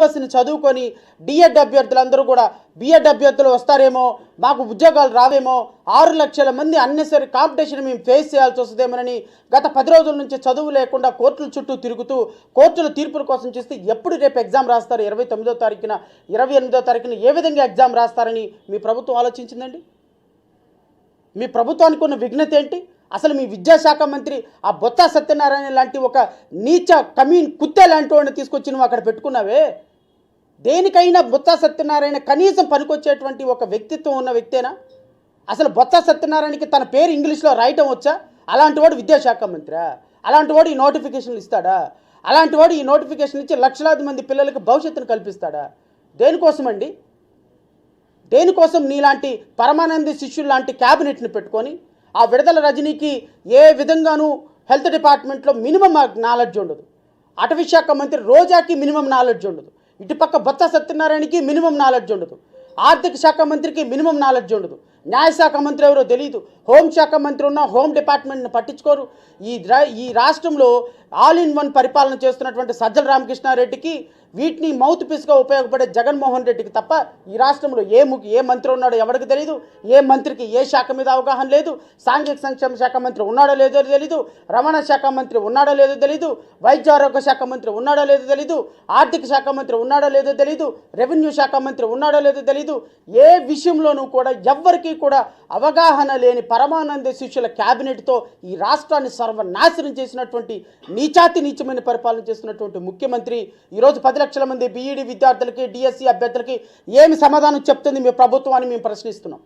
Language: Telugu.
సిలబస్ని చదువుకొని డిఎడ్ అభ్యర్థులందరూ కూడా బిఎడ్ అభ్యర్థులు వస్తారేమో, మాకు ఉద్యోగాలు రావేమో, 6 లక్షల మంది అన్నెసరీ కాంపిటీషన్ మేము ఫేస్ చేయాల్సి వస్తుందేమోనని గత 10 రోజుల నుంచి చదువు లేకుండా కోర్టుల చుట్టూ తిరుగుతూ కోర్టుల తీర్పుల కోసం చూస్తే ఎప్పుడు రేపు ఎగ్జామ్ రాస్తారు, 29వ తారీఖున 28వ తారీఖున ఏ విధంగా ఎగ్జామ్ రాస్తారని మీ ప్రభుత్వం ఆలోచించిందండి? మీ ప్రభుత్వానికి ఉన్న విఘ్నత ఏంటి? అసలు మీ విద్యాశాఖ మంత్రి ఆ బొత్స సత్యనారాయణ లాంటి ఒక నీచ కమీన్ కుత్తే లాంటి వాడిని తీసుకొచ్చి నువ్వు అక్కడ పెట్టుకున్నావే. దేనికైనా బొత్స సత్యనారాయణ కనీసం పనికొచ్చేటువంటి ఒక వ్యక్తిత్వం ఉన్న వ్యక్తేనా? అసలు బొత్స సత్యనారాయణకి తన పేరు ఇంగ్లీష్లో రాయటం వచ్చా? అలాంటి వాడు విద్యాశాఖ మంత్రి? అలాంటి వాడు ఈ నోటిఫికేషన్లు ఇస్తాడా? అలాంటి వాడు ఈ నోటిఫికేషన్ ఇచ్చి లక్షలాది మంది పిల్లలకు భవిష్యత్తును కల్పిస్తాడా? దేనికోసమండి? దేనికోసం నీలాంటి పరమానంద శిష్యులు లాంటి క్యాబినెట్ని పెట్టుకొని ఆ విడుదల రజనీకి ఏ విధంగానూ హెల్త్ డిపార్ట్మెంట్లో మినిమం నాలెడ్జ్ ఉండదు, అటవీ శాఖ మంత్రి రోజాకి మినిమం నాలెడ్జ్ ఉండదు, ఇటుపక్క బొత్స సత్యనారాయణకి మినిమం నాలెడ్జ్ ఉండదు, ఆర్థిక శాఖ మంత్రికి మినిమం నాలెడ్జ్ ఉండదు, న్యాయశాఖ మంత్రి ఎవరో తెలియదు, హోంశాఖ మంత్రి ఉన్న హోమ్ డిపార్ట్మెంట్ని పట్టించుకోరు. ఈ రాష్ట్రంలో ఆల్ ఇన్ వన్ పరిపాలన చేస్తున్నటువంటి సజ్జల రామకృష్ణారెడ్డికి వీటిని మౌత్ పీస్గా ఉపయోగపడే జగన్మోహన్ రెడ్డికి తప్ప ఈ రాష్ట్రంలో ఏ మంత్రి ఉన్నాడో ఎవరికి తెలియదు, ఏ మంత్రికి ఏ శాఖ మీద అవగాహన లేదు, సాంఘిక సంక్షేమ శాఖ మంత్రి ఉన్నాడో లేదో తెలీదు, రవాణా శాఖ మంత్రి ఉన్నాడో లేదో తెలీదు, వైద్య ఆరోగ్య శాఖ మంత్రి ఉన్నాడో లేదో తెలీదు, ఆర్థిక శాఖ మంత్రి ఉన్నాడో లేదో తెలీదు, రెవెన్యూ శాఖ మంత్రి ఉన్నాడో లేదో తెలీదు. ఏ విషయంలోనూ కూడా ఎవ్వరికీ కూడా అవగాహన లేని పరమానంద శిష్యుల క్యాబినెట్తో ఈ రాష్ట్రాన్ని సర్వనాశనం చేసినటువంటి నీచమైన పరిపాలన చేస్తున్నటువంటి ముఖ్యమంత్రి ఈరోజు 10 లక్షల మంది బీఈడీ విద్యార్థులకి, డిఎస్సి అభ్యర్థులకి ఏమి సమాధానం చెప్తుంది మీ ప్రభుత్వం అని మేము ప్రశ్నిస్తున్నాం.